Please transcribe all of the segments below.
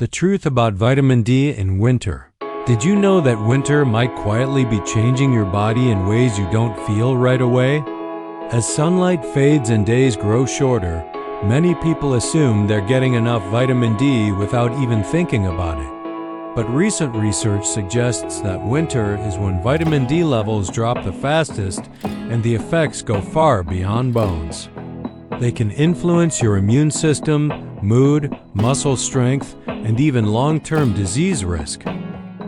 The truth about vitamin D in winter. Did you know that winter might quietly be changing your body in ways you don't feel right away? As sunlight fades and days grow shorter, many people assume they're getting enough vitamin D without even thinking about it. But recent research suggests that winter is when vitamin D levels drop the fastest and the effects go far beyond bones. They can influence your immune system, mood, muscle strength, and even long-term disease risk.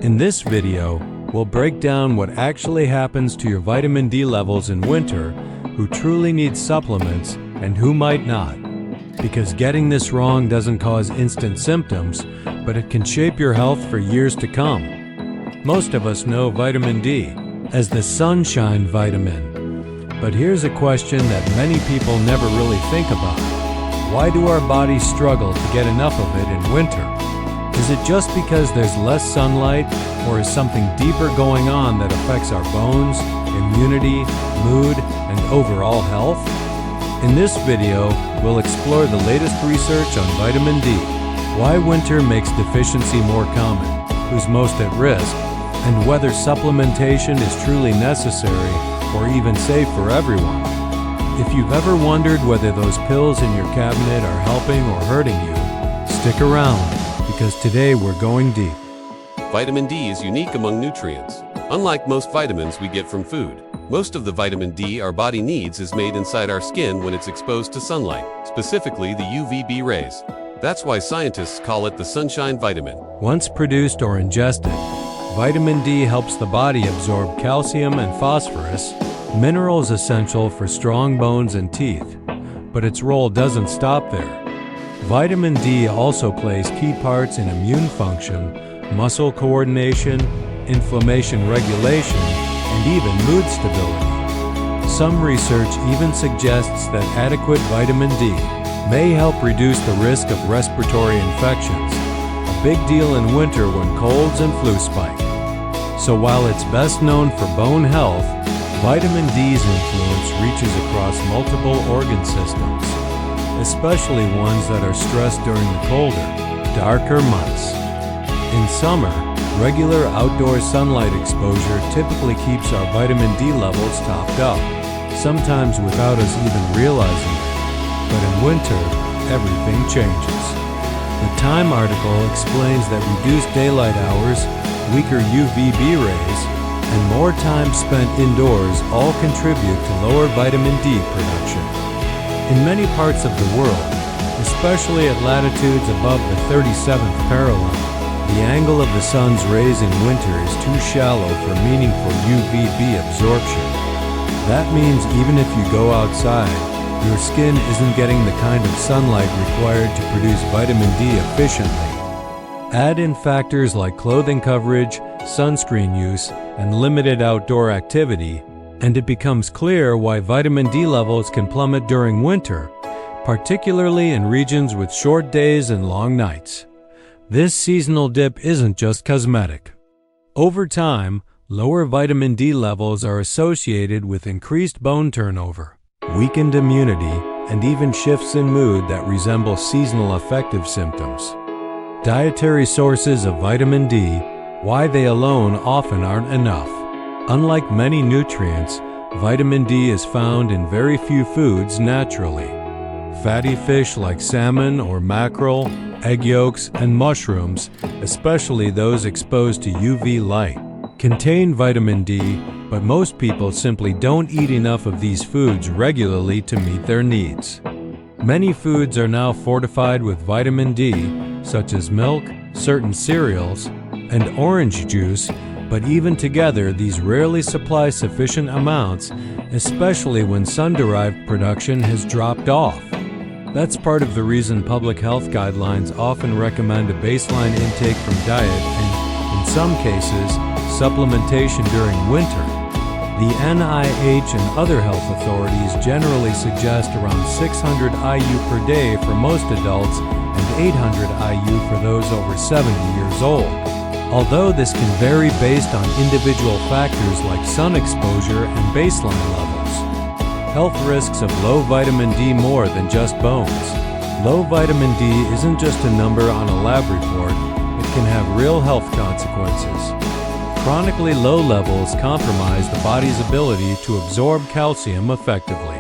In this video, we'll break down what actually happens to your vitamin D levels in winter, who truly need supplements and who might not. Because getting this wrong doesn't cause instant symptoms, but it can shape your health for years to come. Most of us know vitamin D as the sunshine vitamin. But here's a question that many people never really think about. Why do our bodies struggle to get enough of it in winter? Is it just because there's less sunlight, or is something deeper going on that affects our bones, immunity, mood, and overall health? In this video, we'll explore the latest research on vitamin D, why winter makes deficiency more common, who's most at risk, and whether supplementation is truly necessary or even safe for everyone. If you've ever wondered whether those pills in your cabinet are helping or hurting you, stick around, because today we're going deep. Vitamin D is unique among nutrients. Unlike most vitamins we get from food, most of the vitamin D our body needs is made inside our skin when it's exposed to sunlight, specifically the UVB rays. That's why scientists call it the sunshine vitamin. Once produced or ingested, vitamin D helps the body absorb calcium and phosphorus, minerals essential for strong bones and teeth. But its role doesn't stop there. Vitamin D also plays key parts in immune function, muscle coordination, inflammation regulation, and even mood stability. Some research even suggests that adequate vitamin D may help reduce the risk of respiratory infections, a big deal in winter when colds and flu spike. So while it's best known for bone health, vitamin D's influence reaches across multiple organ systems, especially ones that are stressed during the colder, darker months. In summer, regular outdoor sunlight exposure typically keeps our vitamin D levels topped up, sometimes without us even realizing it. But in winter, everything changes. The Time article explains that reduced daylight hours, weaker UVB rays, and more time spent indoors all contribute to lower vitamin D production. In many parts of the world, especially at latitudes above the 37th parallel, the angle of the sun's rays in winter is too shallow for meaningful UVB absorption. That means even if you go outside, your skin isn't getting the kind of sunlight required to produce vitamin D efficiently. Add in factors like clothing coverage, sunscreen use, and limited outdoor activity, and it becomes clear why vitamin D levels can plummet during winter, particularly in regions with short days and long nights. This seasonal dip isn't just cosmetic. Over time, lower vitamin D levels are associated with increased bone turnover, weakened immunity, and even shifts in mood that resemble seasonal affective symptoms. Dietary sources of vitamin D, why they alone often aren't enough. Unlike many nutrients, vitamin D is found in very few foods naturally. Fatty fish like salmon or mackerel, egg yolks, and mushrooms, especially those exposed to UV light, contain vitamin D, but most people simply don't eat enough of these foods regularly to meet their needs. Many foods are now fortified with vitamin D, such as milk, certain cereals, and orange juice, but even together, these rarely supply sufficient amounts, especially when sun-derived production has dropped off. That's part of the reason public health guidelines often recommend a baseline intake from diet and, in some cases, supplementation during winter. The NIH and other health authorities generally suggest around 600 IU per day for most adults and 800 IU for those over 70 years old. Although this can vary based on individual factors like sun exposure and baseline levels. Health risks of low vitamin D more than just bones. Low vitamin D isn't just a number on a lab report, it can have real health consequences. Chronically low levels compromise the body's ability to absorb calcium effectively.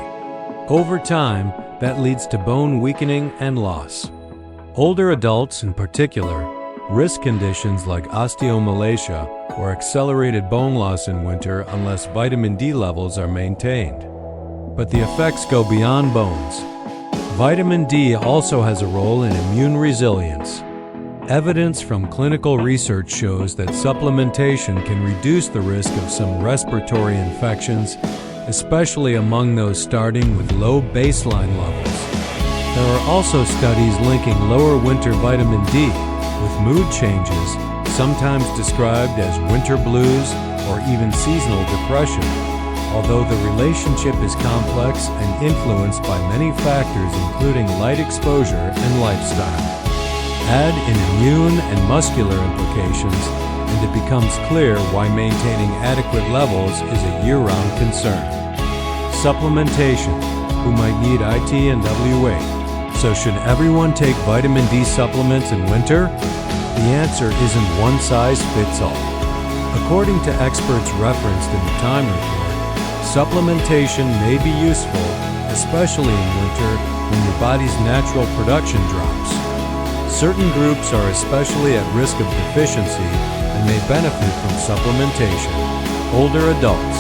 Over time, that leads to bone weakening and loss. Older adults in particular risk conditions like osteomalacia or accelerated bone loss in winter unless vitamin D levels are maintained. But the effects go beyond bones. Vitamin D also has a role in immune resilience. Evidence from clinical research shows that supplementation can reduce the risk of some respiratory infections, especially among those starting with low baseline levels. There are also studies linking lower winter vitamin D with mood changes, sometimes described as winter blues or even seasonal depression, although the relationship is complex and influenced by many factors including light exposure and lifestyle. Add in immune and muscular implications, and it becomes clear why maintaining adequate levels is a year-round concern. Supplementation. Who might need IT and WA? So should everyone take vitamin D supplements in winter? The answer isn't one size fits all. According to experts referenced in the Time report, supplementation may be useful, especially in winter when your body's natural production drops. Certain groups are especially at risk of deficiency and may benefit from supplementation. Older adults.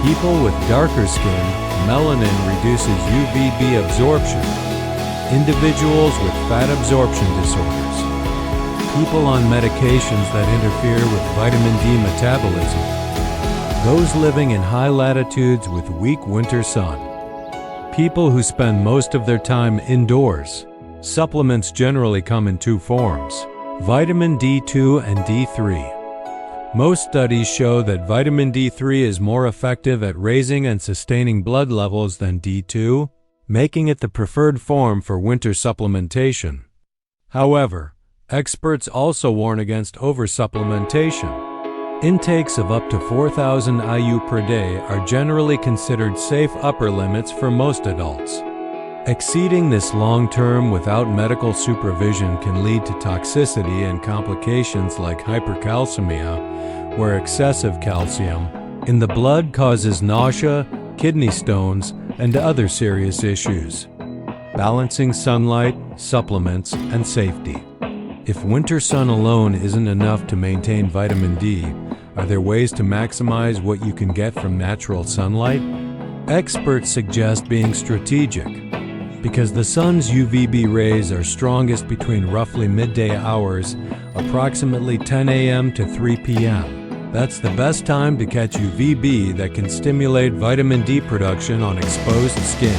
People with darker skin, melanin reduces UVB absorption. Individuals with fat absorption disorders. People on medications that interfere with vitamin D metabolism. Those living in high latitudes with weak winter sun. People who spend most of their time indoors. Supplements generally come in two forms: vitamin D2 and D3. Most studies show that vitamin D3 is more effective at raising and sustaining blood levels than D2, making it the preferred form for winter supplementation. However, experts also warn against oversupplementation. Intakes of up to 4,000 IU per day are generally considered safe upper limits for most adults. Exceeding this long-term without medical supervision can lead to toxicity and complications like hypercalcemia, where excessive calcium in the blood causes nausea, kidney stones, and other serious issues. Balancing sunlight, supplements, and safety. If winter sun alone isn't enough to maintain vitamin D, are there ways to maximize what you can get from natural sunlight? Experts suggest being strategic. Because the sun's UVB rays are strongest between roughly midday hours, approximately 10 a.m. to 3 p.m. That's the best time to catch UVB that can stimulate vitamin D production on exposed skin.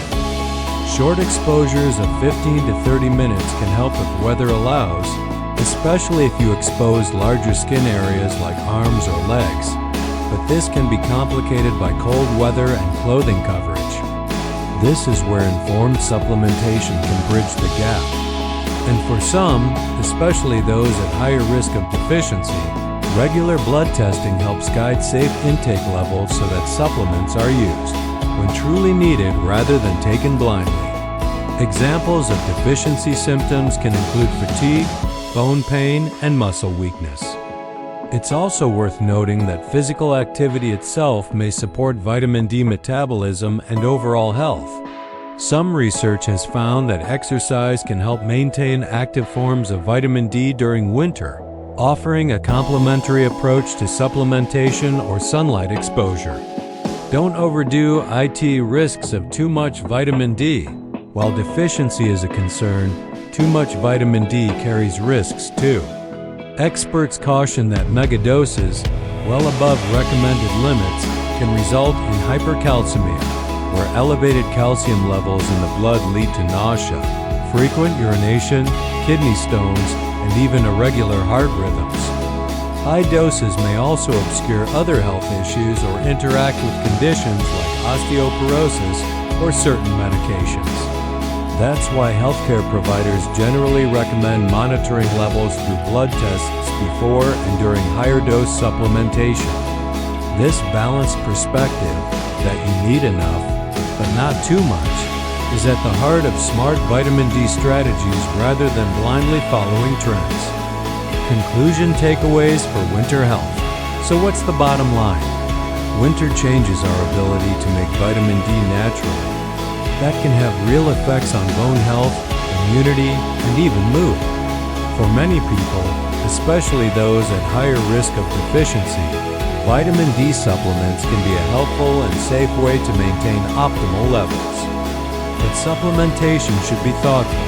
Short exposures of 15 to 30 minutes can help if weather allows, especially if you expose larger skin areas like arms or legs, but this can be complicated by cold weather and clothing coverage. This is where informed supplementation can bridge the gap. And for some, especially those at higher risk of deficiency, regular blood testing helps guide safe intake levels so that supplements are used when truly needed rather than taken blindly. Examples of deficiency symptoms can include fatigue, bone pain, and muscle weakness. It's also worth noting that physical activity itself may support vitamin D metabolism and overall health. Some research has found that exercise can help maintain active forms of vitamin D during winter, offering a complementary approach to supplementation or sunlight exposure. Don't overdo IT risks of too much vitamin D. While deficiency is a concern, too much vitamin D carries risks too. Experts caution that megadoses, well above recommended limits, can result in hypercalcemia, where elevated calcium levels in the blood lead to nausea, frequent urination, kidney stones, and even irregular heart rhythms. High doses may also obscure other health issues or interact with conditions like osteoporosis or certain medications. That's why healthcare providers generally recommend monitoring levels through blood tests before and during higher dose supplementation. This balanced perspective, that you need enough, but not too much, is at the heart of smart vitamin D strategies rather than blindly following trends. Conclusion takeaways for winter health. So what's the bottom line? Winter changes our ability to make vitamin D naturally. That can have real effects on bone health, immunity, and even mood. For many people, especially those at higher risk of deficiency, vitamin D supplements can be a helpful and safe way to maintain optimal levels. But supplementation should be thoughtful,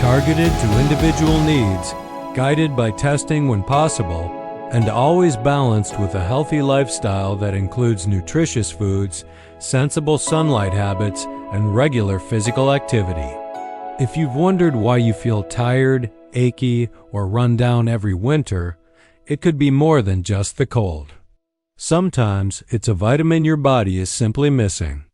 targeted to individual needs, guided by testing when possible, and always balanced with a healthy lifestyle that includes nutritious foods, sensible sunlight habits, and regular physical activity. If you've wondered why you feel tired, achy, or run down every winter, it could be more than just the cold. Sometimes it's a vitamin your body is simply missing.